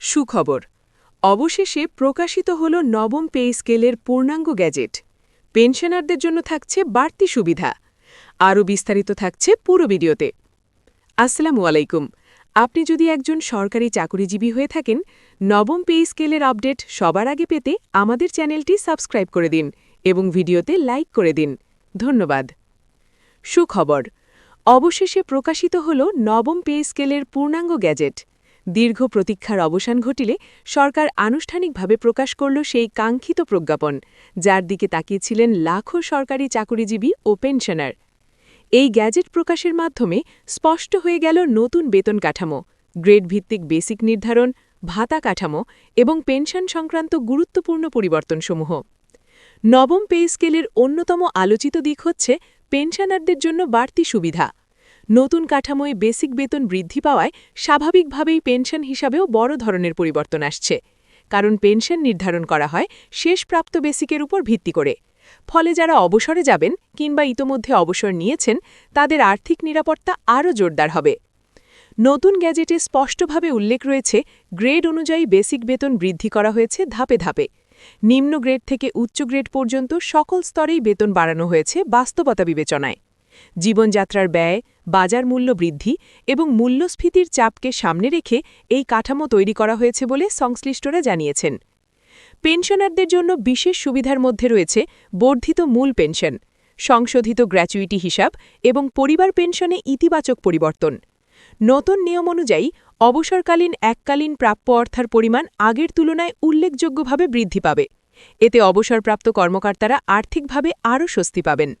সুখবর, অবশেষে প্রকাশিত হল নবম পে স্কেলের পূর্ণাঙ্গ গ্যাজেট। পেনশনারদের জন্য থাকছে বাড়তি সুবিধা। আরও বিস্তারিত থাকছে পুরো ভিডিওতে। আসসালামু আলাইকুম। আপনি যদি একজন সরকারি চাকুরিজীবী হয়ে থাকেন, নবম পে স্কেলের আপডেট সবার আগে পেতে আমাদের চ্যানেলটি সাবস্ক্রাইব করে দিন এবং ভিডিওতে লাইক করে দিন। ধন্যবাদ। সুখবর, অবশেষে প্রকাশিত হল নবম পে স্কেলের পূর্ণাঙ্গ গ্যাজেট। দীর্ঘ প্রতীক্ষার অবসান ঘটিলে সরকার আনুষ্ঠানিকভাবে প্রকাশ করল সেই কাঙ্ক্ষিত প্রজ্ঞাপন, যার দিকে তাকিয়েছিলেন লাখো সরকারি চাকুরিজীবী ও পেনশনার। এই গ্যাজেট প্রকাশের মাধ্যমে স্পষ্ট হয়ে গেল নতুন বেতন কাঠামো, গ্রেডভিত্তিক বেসিক নির্ধারণ, ভাতা কাঠামো এবং পেনশন সংক্রান্ত গুরুত্বপূর্ণ পরিবর্তনসমূহ। নবম পে স্কেলের অন্যতম আলোচিত দিক হচ্ছে পেনশনারদের জন্য বাড়তি সুবিধা। নতুন কাঠামোয় বেসিক বেতন বৃদ্ধি পাওয়ায় স্বাভাবিকভাবেই পেনশন হিসাবেও বড় ধরনের পরিবর্তন আসছে, কারণ পেনশন নির্ধারণ করা হয় শেষপ্রাপ্ত বেসিকের উপর ভিত্তি করে। ফলে যারা অবসরে যাবেন কিংবা ইতোমধ্যে অবসর নিয়েছেন, তাদের আর্থিক নিরাপত্তা আরও জোরদার হবে। নতুন গ্যাজেটে স্পষ্টভাবে উল্লেখ রয়েছে, গ্রেড অনুযায়ী বেসিক বেতন বৃদ্ধি করা হয়েছে ধাপে ধাপে। নিম্ন গ্রেড থেকে উচ্চ গ্রেড পর্যন্ত সকল স্তরেই বেতন বাড়ানো হয়েছে বাস্তবতা বিবেচনায়। জীবনযাত্রার ব্যয়, বাজার মূল্য বৃদ্ধি এবং মূল্যস্ফীতির চাপকে সামনে রেখে এই কাঠামো তৈরি করা হয়েছে বলে সংশ্লিষ্টরা জানিয়েছেন। পেনশনারদের জন্য বিশেষ সুবিধার মধ্যে রয়েছে বর্ধিত মূল পেনশন, সংশোধিত গ্র্যাচুইটি হিসাব এবং পরিবার পেনশনে ইতিবাচক পরিবর্তন। নতুন নিয়ম অনুযায়ী অবসরকালীন এককালীন প্রাপ্য অর্থের পরিমাণ আগের তুলনায় উল্লেখযোগ্যভাবে বৃদ্ধি পাবে। এতে অবসরপ্রাপ্ত কর্মকর্তারা আর্থিকভাবে আরও স্বস্তি পাবেন।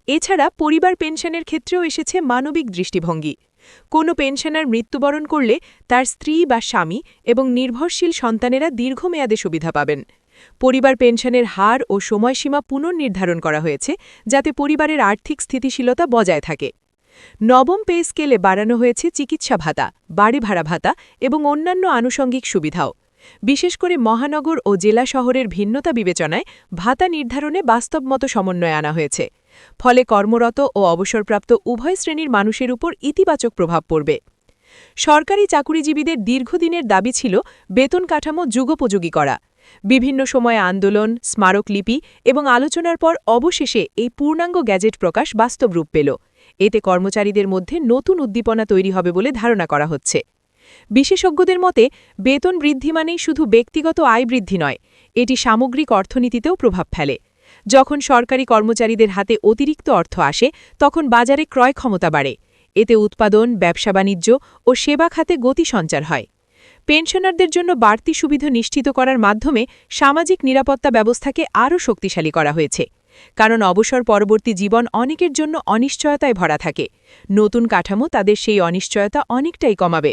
এছাড়া পরিবার পেনশনের ক্ষেত্রেও এসেছে মানবিক দৃষ্টিভঙ্গি। কোনো পেনশনার মৃত্যুবরণ করলে তার স্ত্রী বা স্বামী এবং নির্ভরশীল সন্তানেরা দীর্ঘমেয়াদে সুবিধা পাবেন। পরিবার পেনশনের হার ও সময়সীমা পুনর্নির্ধারণ করা হয়েছে, যাতে পরিবারের আর্থিক স্থিতিশীলতা বজায় থাকে। নবম পে স্কেলে বাড়ানো হয়েছে চিকিৎসা ভাতা, বাড়ি ভাড়া ভাতা এবং অন্যান্য আনুষঙ্গিক সুবিধাও। বিশেষ করে মহানগর ও জেলা শহরের ভিন্নতা বিবেচনায় ভাতা নির্ধারণে বাস্তবমত সমন্বয় আনা হয়েছে। ফলে কর্মরত ও অবসরপ্রাপ্ত উভয় শ্রেণীর মানুষের উপর ইতিবাচক প্রভাব পড়বে। সরকারি চাকুরিজীবীদের দীর্ঘদিনের দাবি ছিল বেতন কাঠামো যুগোপযোগী করা। বিভিন্ন সময়ে আন্দোলন, স্মারকলিপি এবং আলোচনার পর অবশেষে এই পূর্ণাঙ্গ গ্যাজেট প্রকাশ বাস্তব রূপ পেল। এতে কর্মচারীদের মধ্যে নতুন উদ্দীপনা তৈরি হবে বলে ধারণা করা হচ্ছে। বিশেষজ্ঞদের মতে, বেতন বৃদ্ধি মানেই শুধু ব্যক্তিগত আয় বৃদ্ধি নয়, এটি সামগ্রিক অর্থনীতিতেও প্রভাব ফেলে। যখন সরকারি কর্মচারীদের হাতে অতিরিক্ত অর্থ আসে, তখন বাজারে ক্রয় ক্ষমতা বাড়ে। এতে উৎপাদন, ব্যবসা-বাণিজ্য ও সেবা খাতে গতি সঞ্চার হয়। পেনশনারদের জন্য বাড়তি সুবিধা নিশ্চিত করার মাধ্যমে সামাজিক নিরাপত্তা ব্যবস্থাকে আরও শক্তিশালী করা হয়েছে। কারণ অবসর পরবর্তী জীবন অনেকের জন্য অনিশ্চয়তায় ভরা থাকে। নতুন কাঠামো তাদের সেই অনিশ্চয়তা অনেকটাই কমাবে।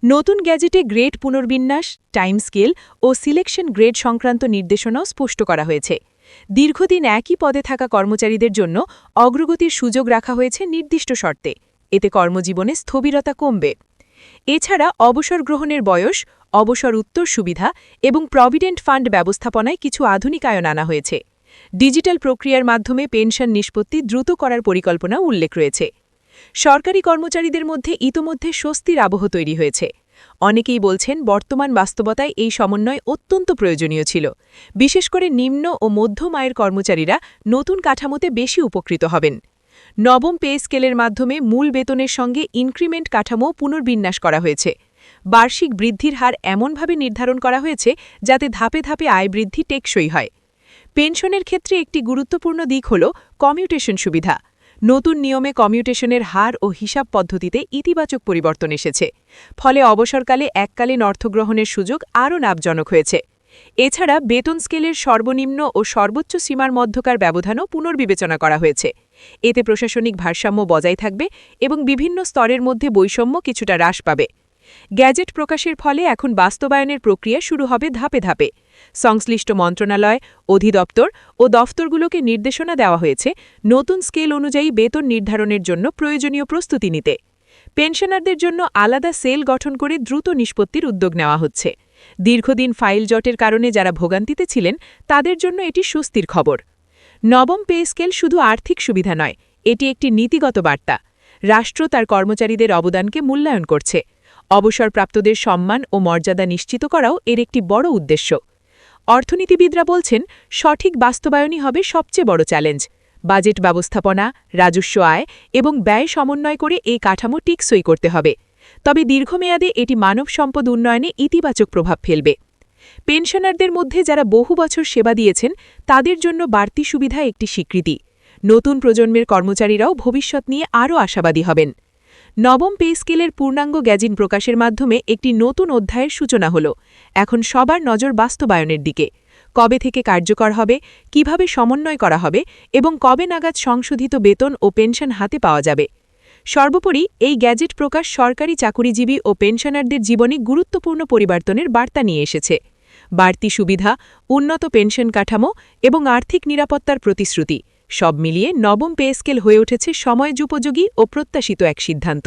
নতুন গ্যাজেটে গ্রেড পুনর্বিন্যাস, টাইম স্কেল ও সিলেকশন গ্রেড সংক্রান্ত নির্দেশনাও স্পষ্ট করা হয়েছে। দীর্ঘদিন একই পদে থাকা কর্মচারীদের জন্য অগ্রগতির সুযোগ রাখা হয়েছে নির্দিষ্ট শর্তে। এতে কর্মজীবনে স্থবিরতা কমবে। এছাড়া অবসর গ্রহণের বয়স, অবসর উত্তর সুবিধা এবং প্রভিডেন্ট ফান্ড ব্যবস্থাপনায় কিছু আধুনিকায়ন আনা হয়েছে। ডিজিটাল প্রক্রিয়ার মাধ্যমে পেনশন নিষ্পত্তি দ্রুত করার পরিকল্পনা উল্লেখ রয়েছে। সরকারি কর্মচারীদের মধ্যে ইতোমধ্যে স্বস্তির আবহ তৈরি হয়েছে। অনেকেই বলছেন, বর্তমান বাস্তবতায় এই সমন্বয় অত্যন্ত প্রয়োজনীয় ছিল। বিশেষ করে নিম্ন ও মধ্যম আয়ের কর্মচারীরা নতুন কাঠামোতে বেশি উপকৃত হবেন। নবম পে স্কেলের মাধ্যমে মূল বেতনের সঙ্গে ইনক্রিমেন্ট কাঠামো পুনর্বিন্যাস করা হয়েছে। বার্ষিক বৃদ্ধির হার এমনভাবে নির্ধারণ করা হয়েছে যাতে ধাপে ধাপে আয় বৃদ্ধি টেকসই হয়। পেনশনের ক্ষেত্রে একটি গুরুত্বপূর্ণ দিক হল কমিউটেশন সুবিধা। নতুন নিয়মে কমিউটেশনের হার ও হিসাব পদ্ধতিতে ইতিবাচক পরিবর্তন এসেছে। ফলে অবসরকালে এককালীন অর্থগ্রহণের সুযোগ আরও লাভজনক হয়েছে। এছাড়া বেতন স্কেলের সর্বনিম্ন ও সর্বোচ্চ সীমার মধ্যকার ব্যবধানও পুনর্বিবেচনা করা হয়েছে। এতে প্রশাসনিক ভারসাম্য বজায় থাকবে এবং বিভিন্ন স্তরের মধ্যে বৈষম্য কিছুটা হ্রাস পাবে। গ্যাজেট প্রকাশের ফলে এখন বাস্তবায়নের প্রক্রিয়া শুরু হবে ধাপে ধাপে। সংশ্লিষ্ট মন্ত্রণালয়, অধিদপ্তর ও দফতরগুলোকে নির্দেশনা দেওয়া হয়েছে নতুন স্কেল অনুযায়ী বেতন নির্ধারণের জন্য প্রয়োজনীয় প্রস্তুতি নিতে। পেনশনারদের জন্য আলাদা সেল গঠন করে দ্রুত নিষ্পত্তির উদ্যোগ নেওয়া হচ্ছে। দীর্ঘদিন ফাইল জটের কারণে যারা ভোগান্তিতে ছিলেন, তাদের জন্য এটি স্বস্তির খবর। নবম পে স্কেল শুধু আর্থিক সুবিধা নয়, এটি একটি নীতিগত বার্তা। রাষ্ট্র তার কর্মচারীদের অবদানকে মূল্যায়ন করছে। অবসরপ্রাপ্তদের সম্মান ও মর্যাদা নিশ্চিত করাও এর একটি বড় উদ্দেশ্য। অর্থনীতিবিদরা বলছেন, সঠিক বাস্তবায়নই হবে সবচেয়ে বড় চ্যালেঞ্জ। বাজেট ব্যবস্থাপনা, রাজস্ব আয় এবং ব্যয় সমন্বয় করে এই কাঠামো টিকসই করতে হবে। তবে দীর্ঘমেয়াদে এটি মানব সম্পদ উন্নয়নে ইতিবাচক প্রভাব ফেলবে। পেনশনারদের মধ্যে যারা বহু বছর সেবা দিয়েছেন, তাদের জন্য বাড়তি সুবিধা একটি স্বীকৃতি। নতুন প্রজন্মের কর্মচারীরাও ভবিষ্যৎ নিয়ে আরও আশাবাদী হবেন। নবম পে স্কেলের পূর্ণাঙ্গ গ্যাজিন প্রকাশের মাধ্যমে একটি নতুন অধ্যায়ের সূচনা হল। এখন সবার নজর বাস্তবায়নের দিকে। কবে থেকে কার্যকর হবে, কিভাবে সমন্বয় করা হবে এবং কবে নাগাদ সংশোধিত বেতন ও পেনশন হাতে পাওয়া যাবে। সর্বোপরি এই গ্যাজেট প্রকাশ সরকারি চাকুরিজীবী ও পেনশনারদের জীবনে গুরুত্বপূর্ণ পরিবর্তনের বার্তা নিয়ে এসেছে। বাড়তি সুবিধা, উন্নত পেনশন কাঠামো এবং আর্থিক নিরাপত্তার প্রতিশ্রুতি সব মিলিয়ে নবম পে স্কেল হয়ে উঠেছে সময়োপযোগী ও প্রত্যাশিত এক সিদ্ধান্ত।